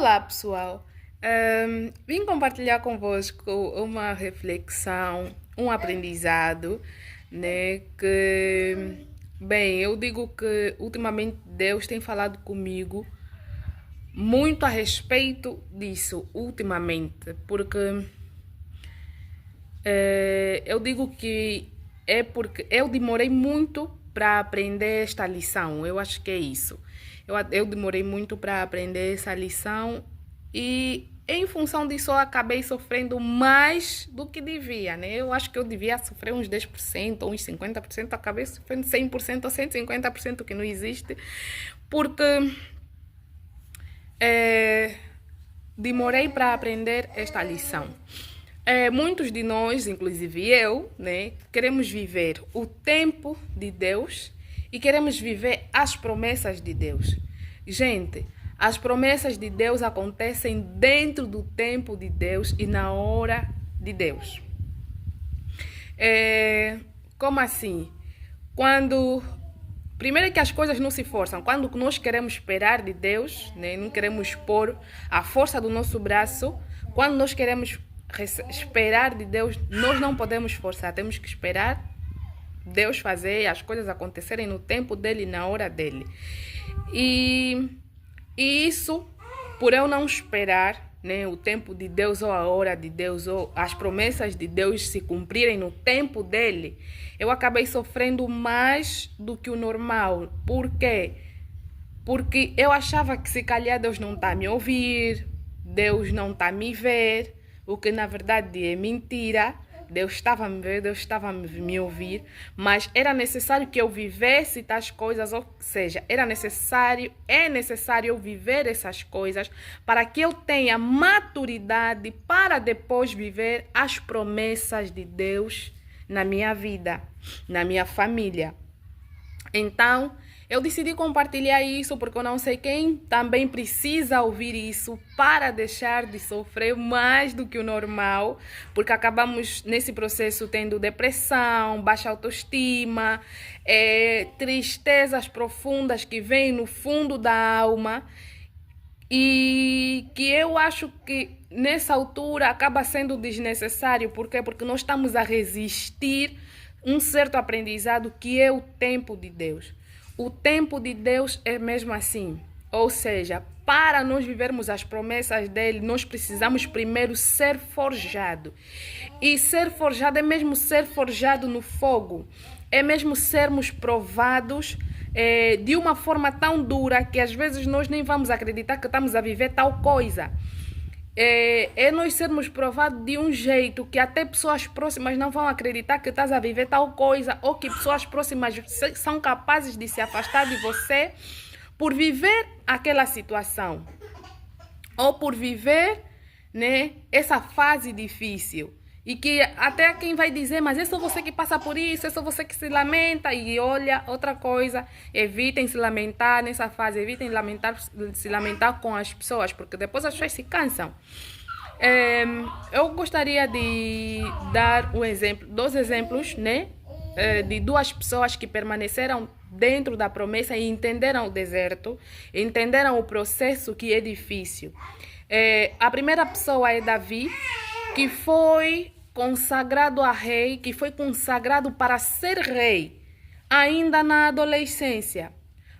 Olá, pessoal. Vim compartilhar convosco uma reflexão, um aprendizado, né? Bem, eu digo que ultimamente Deus tem falado comigo muito a respeito disso, ultimamente, porque eu digo que é porque eu demorei muito para aprender esta lição. Eu acho que é isso. Eu demorei muito para aprender essa lição e em função disso eu acabei sofrendo mais do que devia, né? Eu acho que eu devia sofrer uns 10% ou uns 50%, acabei sofrendo 100% ou 150% que não existe, porque é, demorei para aprender esta lição. Muitos de nós, inclusive eu, né, queremos viver o tempo de Deus e queremos viver as promessas de Deus. Gente, as promessas de Deus acontecem dentro do tempo de Deus e na hora de Deus. Como assim? Quando Primeiro é que as coisas não se forçam. Quando nós queremos esperar de Deus, né, não queremos pôr a força do nosso braço, quando nós queremos esperar de Deus, nós não podemos forçar. Temos que esperar Deus fazer as coisas acontecerem no tempo dele e na hora dele. E, e isso, por eu não esperar, né, o tempo de Deus ou a hora de Deus ou as promessas de Deus se cumprirem no tempo dele, eu acabei sofrendo mais do que o normal. Por quê? Porque eu achava que se calhar Deus não está a me ouvir, Deus não está a me ver, o que na verdade é mentira. Deus estava a me ver, Deus estava a me ouvir, mas era necessário que eu vivesse tais coisas, ou seja, é necessário eu viver essas coisas para que eu tenha maturidade para depois viver as promessas de Deus na minha vida, na minha família. Então, eu decidi compartilhar isso porque eu não sei quem também precisa ouvir isso para deixar de sofrer mais do que o normal, porque acabamos nesse processo tendo depressão, baixa autoestima, tristezas profundas que vêm no fundo da alma e que eu acho que nessa altura acaba sendo desnecessário. Por quê? Porque nós estamos a resistir um certo aprendizado que é o tempo de Deus. O tempo de Deus é mesmo assim. Ou seja, para nós vivermos as promessas dele, nós precisamos primeiro ser forjado. E ser forjado é mesmo ser forjado no fogo. É mesmo sermos provados de uma forma tão dura que às vezes nós nem vamos acreditar que estamos a viver tal coisa. É nós sermos provados de um jeito que até pessoas próximas não vão acreditar que estás a viver tal coisa, ou que pessoas próximas são capazes de se afastar de você por viver aquela situação, ou por viver, né, essa fase difícil. E que até quem vai dizer, mas é só você que passa por isso, é só você que se lamenta. E olha, outra coisa, evitem se lamentar nessa fase, evitem se lamentar com as pessoas, porque depois as pessoas se cansam. Eu gostaria de dar dois exemplos, né, de duas pessoas que permaneceram dentro da promessa e entenderam o deserto, entenderam o processo que é difícil. A primeira pessoa é Davi, que foi consagrado a rei, que foi consagrado para ser rei, ainda na adolescência.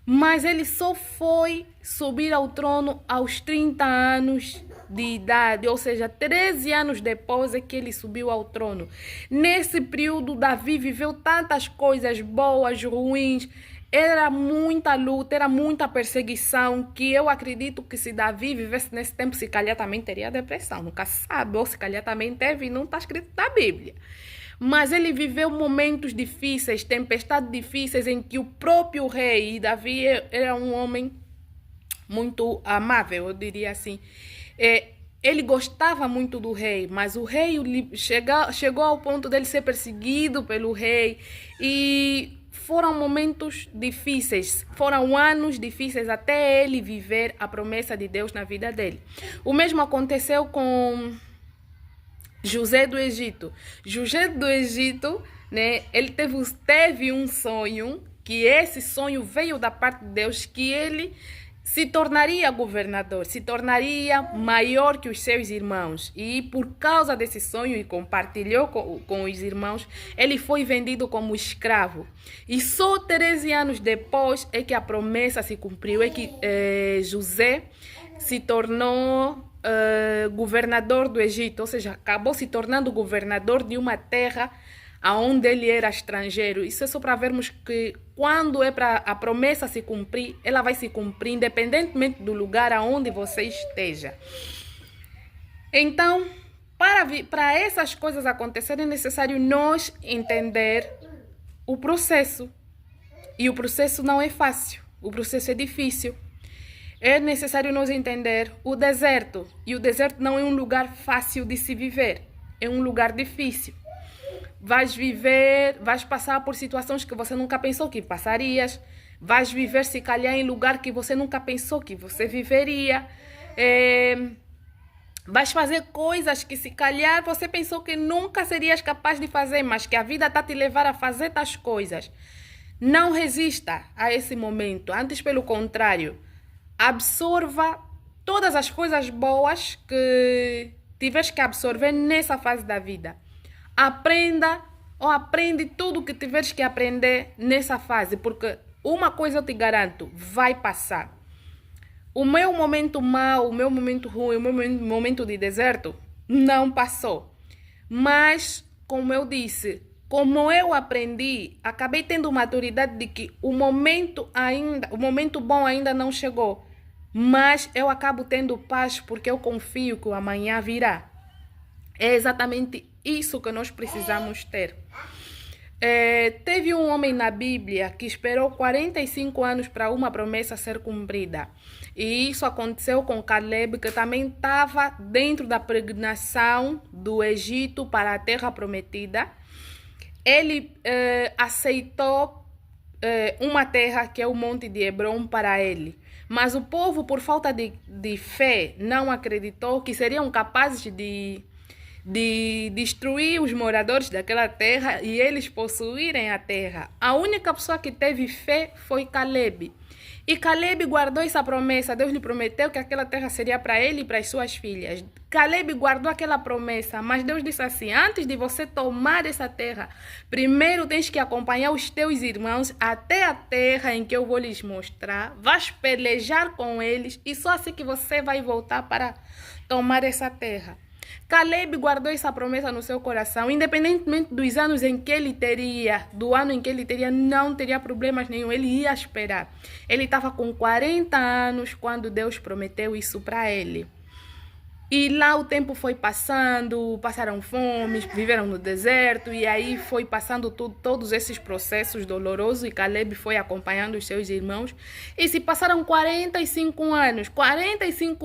Mas ele só foi subir ao trono aos 30 anos de idade, ou seja, 13 anos depois é que ele subiu ao trono. Nesse período, Davi viveu tantas coisas boas, ruins, era muita luta, era muita perseguição, que eu acredito que se Davi vivesse nesse tempo, se calhar também teria depressão, nunca sabe, ou se calhar também teve e não está escrito na Bíblia. Mas ele viveu momentos difíceis, tempestades difíceis, em que o próprio rei, e Davi era um homem muito amável, eu diria assim, ele gostava muito do rei, mas o rei chegou ao ponto dele ser perseguido pelo rei, e foram momentos difíceis, foram anos difíceis até ele viver a promessa de Deus na vida dele. O mesmo aconteceu com José do Egito. José do Egito, né, ele teve um sonho, que esse sonho veio da parte de Deus, que ele se tornaria governador, se tornaria maior que os seus irmãos. E por causa desse sonho, e compartilhou com os irmãos, ele foi vendido como escravo. E só 13 anos depois é que a promessa se cumpriu, é que José se tornou governador do Egito, ou seja, acabou se tornando governador de uma terra aonde ele era estrangeiro. Isso é só para vermos que quando é para a promessa se cumprir, ela vai se cumprir independentemente do lugar aonde você esteja. Então, para essas coisas acontecerem, é necessário nós entender o processo. E o processo não é fácil, o processo é difícil. É necessário nós entender o deserto. E o deserto não é um lugar fácil de se viver, é um lugar difícil. Vais passar por situações que você nunca pensou que passarias. Vais viver, se calhar, em lugar que você nunca pensou que você viveria. Vais fazer coisas que, se calhar, você pensou que nunca serias capaz de fazer, mas que a vida está te levar a fazer tais coisas. Não resista a esse momento. Antes, pelo contrário, absorva todas as coisas boas que tiveres que absorver nessa fase da vida. Aprende tudo o que tiveres que aprender nessa fase, porque uma coisa eu te garanto, vai passar. O meu momento mau, o meu momento ruim, o meu momento de deserto não passou. Mas, como eu disse, como eu aprendi, acabei tendo maturidade de que o momento bom ainda não chegou. Mas eu acabo tendo paz porque eu confio que o amanhã virá. É exatamente isso que nós precisamos ter. Teve um homem na Bíblia que esperou 45 anos para uma promessa ser cumprida. E isso aconteceu com Caleb, que também estava dentro da peregrinação do Egito para a terra prometida. Ele aceitou uma terra que é o Monte de Hebrom para ele. Mas o povo, por falta de fé, não acreditou que seriam capazes de destruir os moradores daquela terra e eles possuírem a terra. A única pessoa que teve fé foi Caleb. E Caleb guardou essa promessa. Deus lhe prometeu que aquela terra seria para ele e para as suas filhas. Caleb guardou aquela promessa, mas Deus disse assim: antes de você tomar essa terra, primeiro tens que acompanhar os teus irmãos até a terra em que eu vou lhes mostrar. Vais pelejar com eles e só assim que você vai voltar para tomar essa terra. Caleb guardou essa promessa no seu coração, independentemente dos anos em que ele teria, do ano em que ele teria, não teria problemas nenhum, ele ia esperar. Ele estava com 40 anos quando Deus prometeu isso para ele. E lá o tempo foi passando, passaram fome, viveram no deserto, e aí foi passando todos esses processos dolorosos, e Caleb foi acompanhando os seus irmãos. E se passaram 45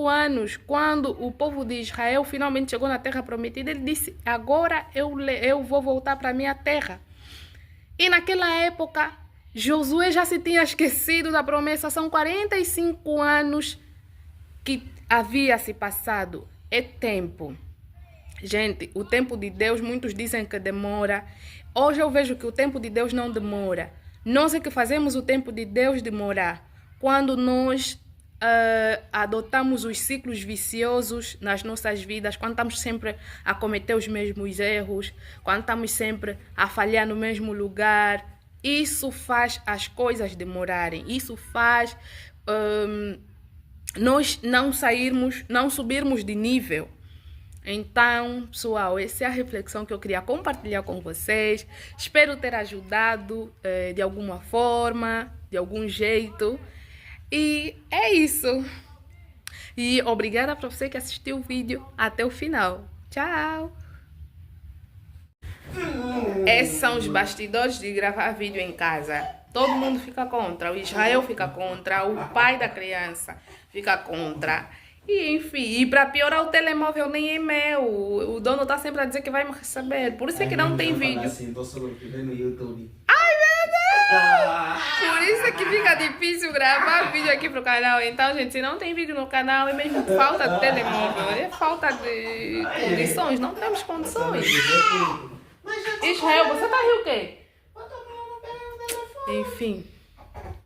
anos, quando o povo de Israel finalmente chegou na terra prometida, ele disse: agora eu vou voltar para a minha terra. E naquela época, Josué já se tinha esquecido da promessa. São 45 anos que havia se passado. É tempo. Gente, o tempo de Deus, muitos dizem que demora. Hoje eu vejo que o tempo de Deus não demora. Nós é que fazemos o tempo de Deus demorar. Quando nós adotamos os ciclos viciosos nas nossas vidas, quando estamos sempre a cometer os mesmos erros, quando estamos sempre a falhar no mesmo lugar, isso faz as coisas demorarem. Isso faz nós não subirmos de nível. Então, pessoal, essa é a reflexão que eu queria compartilhar com vocês. Espero ter ajudado de alguma forma, de algum jeito. E é isso. E obrigada para você que assistiu o vídeo até o final. Tchau! Esses são os bastidores de gravar vídeo em casa. Todo mundo fica contra. O Israel fica contra. O pai da criança fica contra. E enfim, e para piorar, o telemóvel nem é meu. O dono tá sempre a dizer que vai me receber. Por isso é que não tem vídeo. Assim, tô sobrevivendo no YouTube. Ai, meu Deus! Por isso é que fica difícil gravar vídeo aqui pro canal. Então, gente, se não tem vídeo no canal, é mesmo falta de telemóvel. É falta de condições. Não temos condições. Israel, você tá rindo o quê? Enfim.